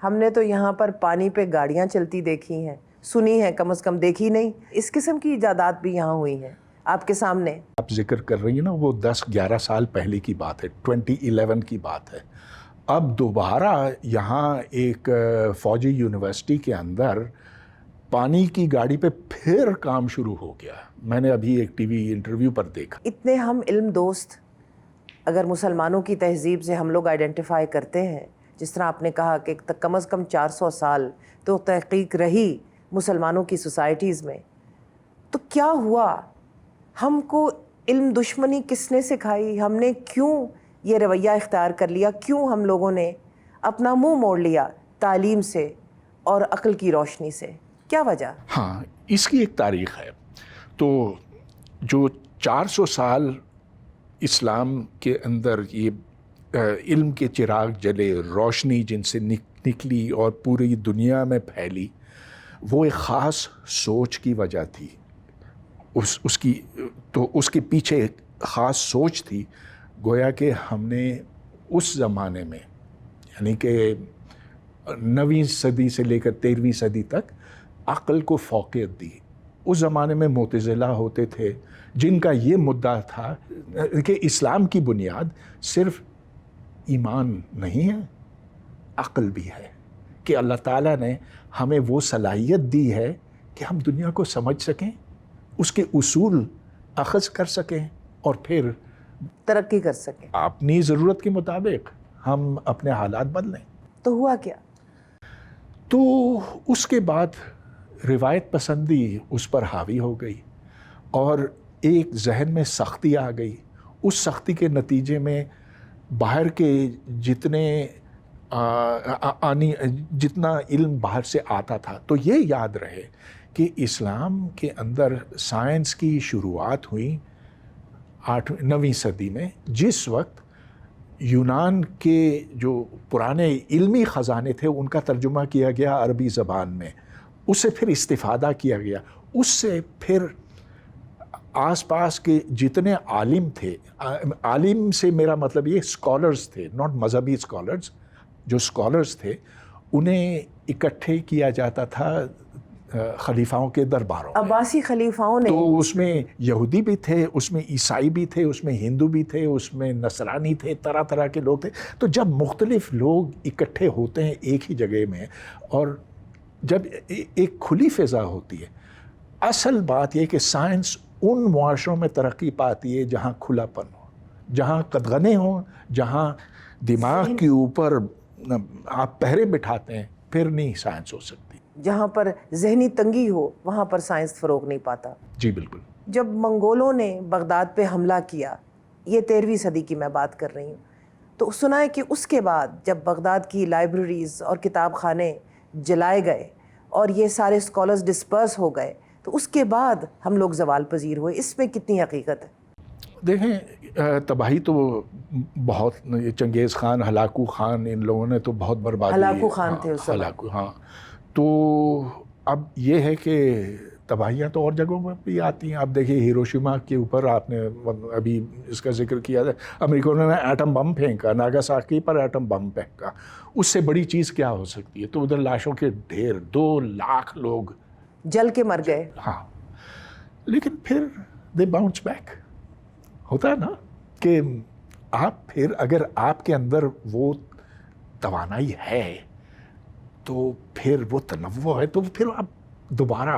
ہم نے تو یہاں پر پانی پہ گاڑیاں چلتی دیکھی ہیں، سنی ہیں، کم از کم دیکھی نہیں. اس قسم کی ایجادات بھی یہاں ہوئی ہیں آپ کے سامنے. آپ ذکر کر رہی ہیں نا، وہ 10-11 سال پہلے کی بات ہے، 2011 کی بات ہے. اب دوبارہ یہاں ایک فوجی یونیورسٹی کے اندر پانی کی گاڑی پہ پھر کام شروع ہو گیا. میں نے ابھی ایک ٹی وی انٹرویو پر دیکھا. اتنے ہم علم دوست اگر مسلمانوں کی تہذیب سے ہم لوگ آئیڈینٹیفائی کرتے ہیں، جس طرح آپ نے کہا کہ کم از کم 400 سال تو تحقیق رہی مسلمانوں کی سوسائٹیز میں، تو کیا ہوا؟ ہم کو علم دشمنی کس نے سکھائی؟ ہم نے کیوں یہ رویہ اختیار کر لیا؟ کیوں ہم لوگوں نے اپنا منہ موڑ لیا تعلیم سے اور عقل کی روشنی سے؟ کیا وجہ؟ ہاں، اس کی ایک تاریخ ہے. تو جو 400 سال اسلام کے اندر یہ علم کے چراغ جلے، روشنی جن سے نکلی اور پوری دنیا میں پھیلی، وہ ایک خاص سوچ کی وجہ تھی. اس کے پیچھے ایک خاص سوچ تھی. گویا کہ ہم نے اس زمانے میں، یعنی کہ 9ویں صدی سے لے کر 13ویں صدی تک عقل کو فوقیت دی. اس زمانے میں معتزلہ ہوتے تھے جن کا یہ مدعا تھا کہ اسلام کی بنیاد صرف ایمان نہیں ہے، عقل بھی ہے، کہ اللہ تعالیٰ نے ہمیں وہ صلاحیت دی ہے کہ ہم دنیا کو سمجھ سکیں، اس کے اصول اخذ کر سکیں اور پھر ترقی کر سکیں، اپنی ضرورت کے مطابق ہم اپنے حالات بدلیں. تو ہوا کیا؟ تو اس کے بعد روایت پسندی اس پر حاوی ہو گئی اور ایک ذہن میں سختی آ گئی. اس سختی کے نتیجے میں باہر کے جتنا علم باہر سے آتا تھا، تو یہ یاد رہے کہ اسلام کے اندر سائنس کی شروعات ہوئی 9ویں صدی میں، جس وقت یونان کے جو پرانے علمی خزانے تھے ان کا ترجمہ کیا گیا عربی زبان میں، اس سے پھر استفادہ کیا گیا. اس سے پھر آس پاس کے جتنے عالم تھے، عالم سے میرا مطلب یہ اسکالرز تھے، ناٹ مذہبی اسکالرز، جو اسکالرز تھے انہیں اکٹھے کیا جاتا تھا خلیفاؤں کے درباروں میں. عباسی خلیفاؤں نے، تو اس میں یہودی بھی تھے، اس میں عیسائی بھی تھے، اس میں ہندو بھی تھے، اس میں نصرانی تھے، طرح طرح کے لوگ تھے. تو جب مختلف لوگ اکٹھے ہوتے ہیں ایک ہی جگہ میں اور جب ایک کھلی فضا ہوتی ہے، اصل بات یہ کہ سائنس ان معاشروں میں ترقی پاتی ہے جہاں کھلا پن ہو، جہاں قدغنیں ہوں، جہاں دماغ کے اوپر آپ پہرے بٹھاتے ہیں، پھر نہیں سائنس ہو سکتی. جہاں پر ذہنی تنگی ہو وہاں پر سائنس فروغ نہیں پاتا. جی بالکل. جب منگولوں نے بغداد پہ حملہ کیا، یہ 13ویں صدی کی میں بات کر رہی ہوں، تو سنا ہے کہ اس کے بعد جب بغداد کی لائبریریز اور کتاب خانے جلائے گئے اور یہ سارے اسکالرز ڈسپرس ہو گئے، تو اس کے بعد ہم لوگ زوال پذیر ہوئے. اس میں کتنی حقیقت ہے؟ دیکھیں، تباہی تو بہت، چنگیز خان، ہلاکو خان، ان لوگوں نے تو بہت بربادی. ہلاکو خان تھے اس وقت. ہاں. تو اب یہ ہے کہ تباہیاں تو اور جگہوں میں بھی آتی ہیں. آپ دیکھیے ہیروشیما کے اوپر آپ نے ابھی اس کا ذکر کیا تھا، امریکہ نے ایٹم بم پھینکا، ناگاساکی پر ایٹم بم پھینکا. اس سے بڑی چیز کیا ہو سکتی ہے؟ تو ادھر لاشوں کے ڈھیر، 2 لاکھ لوگ جل کے مر گئے. ہاں، لیکن پھر دے باؤنس بیک. ہوتا ہے نا کہ آپ پھر اگر آپ کے اندر وہ توانائی ہے تو پھر وہ تنوع ہے تو پھر آپ دوبارہ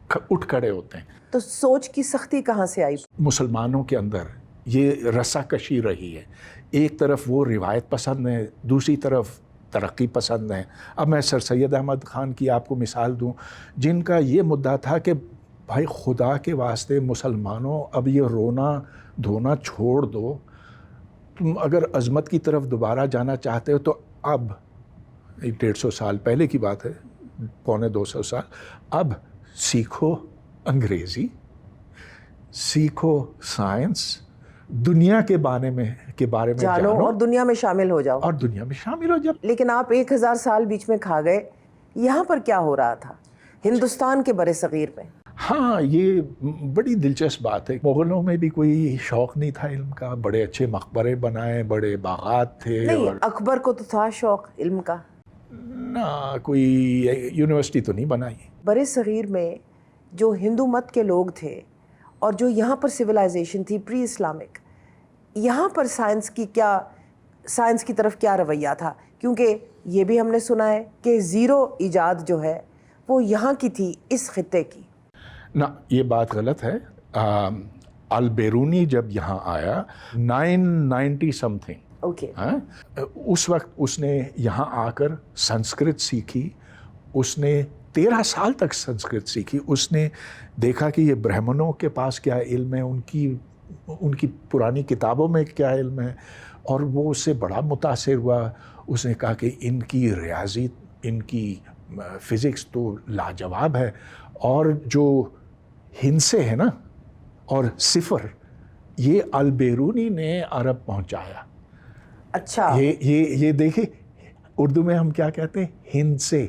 اٹھ کھڑے ہوتے ہیں. تو سوچ کی سختی کہاں سے آئی؟ مسلمانوں کے اندر یہ رسا کشی رہی ہے. ایک طرف وہ روایت پسند ہے، دوسری طرف ترقی پسند ہے. اب میں سر سید احمد خان کی آپ کو مثال دوں، جن کا یہ مدعا تھا کہ بھائی خدا کے واسطے مسلمانوں اب یہ رونا دھونا چھوڑ دو، تم اگر عظمت کی طرف دوبارہ جانا چاہتے ہو تو اب 150 سال پہلے کی بات ہے، 250 سال، اب سیکھو انگریزی، سیکھو سائنس، دنیا کے بارے میں جانو اور دنیا میں شامل ہو جاؤ. اور دنیا میں شامل ہو جاؤ. لیکن آپ 1000 سال بیچ میں کھا گئے. یہاں پر کیا ہو رہا تھا ہندوستان کے برِ صغیر میں؟ ہاں، یہ بڑی دلچسپ بات ہے. مغلوں میں بھی کوئی شوق نہیں تھا علم کا، بڑے اچھے مقبرے بنائے، بڑے باغات تھے. نہیں، اکبر کو تو تھا شوق علم کا. نہ کوئی یونیورسٹی تو نہیں بنائی. برِ صغیر میں جو ہندو مت کے لوگ تھے اور جو یہاں پر سویلائزیشن تھی پری اسلامک، یہاں پر سائنس کی طرف کیا رویہ تھا؟ کیونکہ یہ بھی ہم نے سنا ہے کہ زیرو ایجاد جو ہے وہ یہاں کی تھی، اس خطے کی. نہ، یہ بات غلط ہے. البیرونی جب یہاں آیا 990 سم تھنگ، اوکے، اس وقت اس نے یہاں آ کر سنسکرت سیکھی. اس نے 13 سال تک سنسکرت سیکھی. اس نے دیکھا کہ یہ برہمنوں کے پاس کیا علم ہے، ان کی پرانی کتابوں میں کیا علم ہے، اور وہ اس سے بڑا متاثر ہوا. اس نے کہا کہ ان کی ریاضی، ان کی فزکس تو لاجواب ہے، اور جو ہندسے ہے نا اور صفر، یہ البیرونی نے عرب پہنچایا. اچھا، یہ دیکھیں اردو میں ہم کیا کہتے ہیں؟ ہند سے.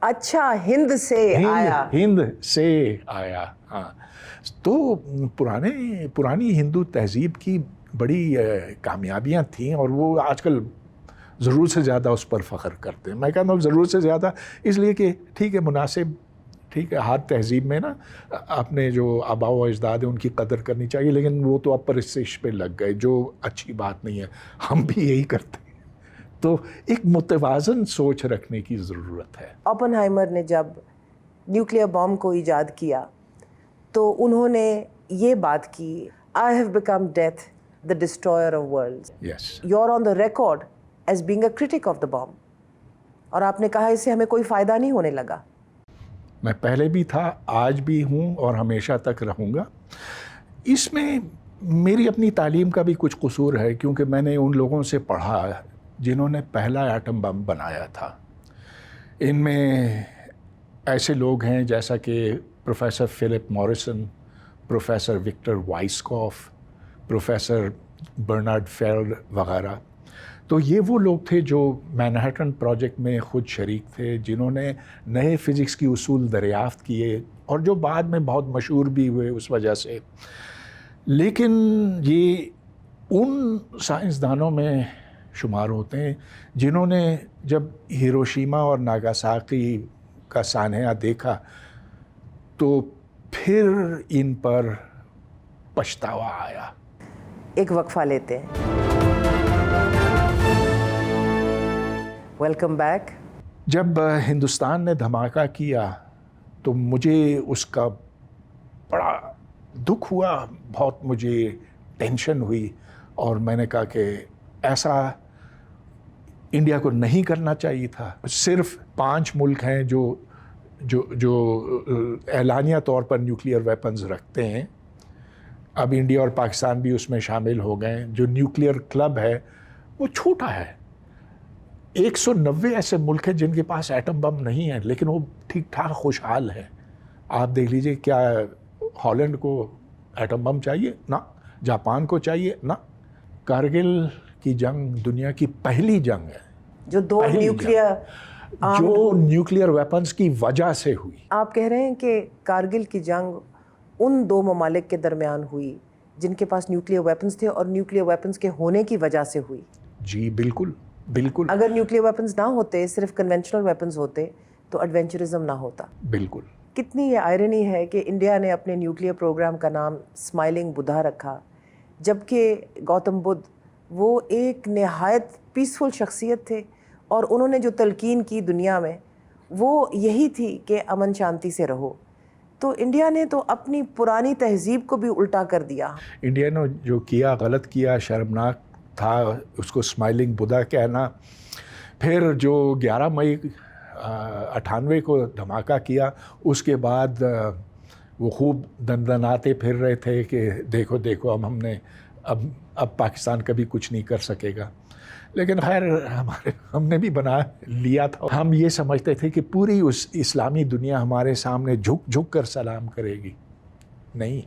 اچھا، ہند سے آیا. ہاں، تو پرانی ہندو تہذیب کی بڑی کامیابیاں تھیں، اور وہ آج کل ضرورت سے زیادہ اس پر فخر کرتے ہیں. میں کہتا ہوں ضرورت سے زیادہ اس لیے کہ ٹھیک ہے، مناسب، ٹھیک ہے، ہر تہذیب میں نا اپنے جو آباء و اجداد ہیں ان کی قدر کرنی چاہیے، لیکن وہ تو اب پرستش پہ لگ گئے، جو اچھی بات نہیں ہے. ہم بھی یہی کرتے ہیں. تو ایک متوازن سوچ رکھنے کی ضرورت ہے. اوپن ہائمر نے جب نیوکلیئر بام کو ایجاد کیا تو انہوں نے یہ بات کی، I have become death, the destroyer of worlds. Yes. You're on the record as being a critic of the bomb. اور آپ نے کہا اس سے ہمیں کوئی فائدہ نہیں ہونے لگا. میں پہلے بھی تھا، آج بھی ہوں، اور ہمیشہ تک رہوں گا. اس میں میری اپنی تعلیم کا بھی کچھ قصور ہے، کیونکہ میں نے ان لوگوں سے پڑھا جنہوں نے پہلا ایٹم بم بنایا تھا. ان میں ایسے لوگ ہیں جیسا کہ professor Philip Morrison, professor Victor Weisskopf, professor Bernard Feld وغیرہ. تو یہ وہ لوگ تھے جو مینہٹن پروجیکٹ میں خود شریک تھے، جنہوں نے نئے فزکس کی اصول دریافت کیے، اور جو بعد میں بہت مشہور بھی ہوئے اس وجہ سے. لیکن یہ ان سائنسدانوں میں شمار ہوتے ہیں جنہوں نے جب ہیروشیما اور ناگاساکی کا سانحہ دیکھا تو پھر ان پر پچھتاوا آیا. ایک وقفہ لیتے ہیں. Welcome back. جب ہندوستان نے دھماکہ کیا تو مجھے اس کا بڑا دکھ ہوا، بہت مجھے ٹینشن ہوئی، اور میں نے کہا کہ ایسا انڈیا کو نہیں کرنا چاہیے تھا. صرف 5 ملک ہیں جو اعلانیہ طور پر نیوکلیئر ویپنز رکھتے ہیں. اب انڈیا اور پاکستان بھی اس میں شامل ہو گئے. جو نیوکلیئر کلب ہے وہ چھوٹا ہے. 190 ایسے ملک ہیں جن کے پاس ایٹم بم نہیں ہے، لیکن وہ ٹھیک ٹھاک خوشحال ہے. آپ دیکھ لیجئے، کیا ہالینڈ کو ایٹم بم چاہیے؟ نہ. جاپان کو چاہیے؟ نہ. کارگل کی جنگ دنیا کی پہلی جنگ ہے جو نیوکلیئر ویپنز کی وجہ سے ہوئی. آپ کہہ رہے ہیں کہ کارگل کی جنگ ان 2 ممالک کے درمیان ہوئی جن کے پاس نیوکلیئر ویپنز تھے، اور نیوکلیئر ویپنز کے ہونے کی وجہ سے ہوئی. جی بالکل بالکل. اگر نیوکلیئر ویپنز نہ ہوتے، صرف کنونشنل ویپنز ہوتے، تو ایڈونچرزم نہ ہوتا. بالکل. کتنی یہ آئرنی ہے کہ انڈیا نے اپنے نیوکلیئر پروگرام کا نام اسمائلنگ بدھا رکھا، جبکہ گوتم بدھ وہ ایک نہایت پیسفل شخصیت تھے، اور انہوں نے جو تلقین کی دنیا میں وہ یہی تھی کہ امن شانتی سے رہو. تو انڈیا نے تو اپنی پرانی تہذیب کو بھی الٹا کر دیا. انڈیا نے جو کیا غلط کیا، شرمناک تھا اس کو اسمائلنگ بدھا کہنا. پھر جو 11 مئی 98 کو دھماکہ کیا، اس کے بعد وہ خوب دندناتے پھر رہے تھے کہ دیکھو دیکھو ہم نے اب پاکستان کبھی کچھ نہیں کر سکے گا. لیکن خیر ہم نے بھی بنا لیا تھا. ہم یہ سمجھتے تھے کہ پوری اس اسلامی دنیا ہمارے سامنے جھک کر سلام کرے گی. نہیں.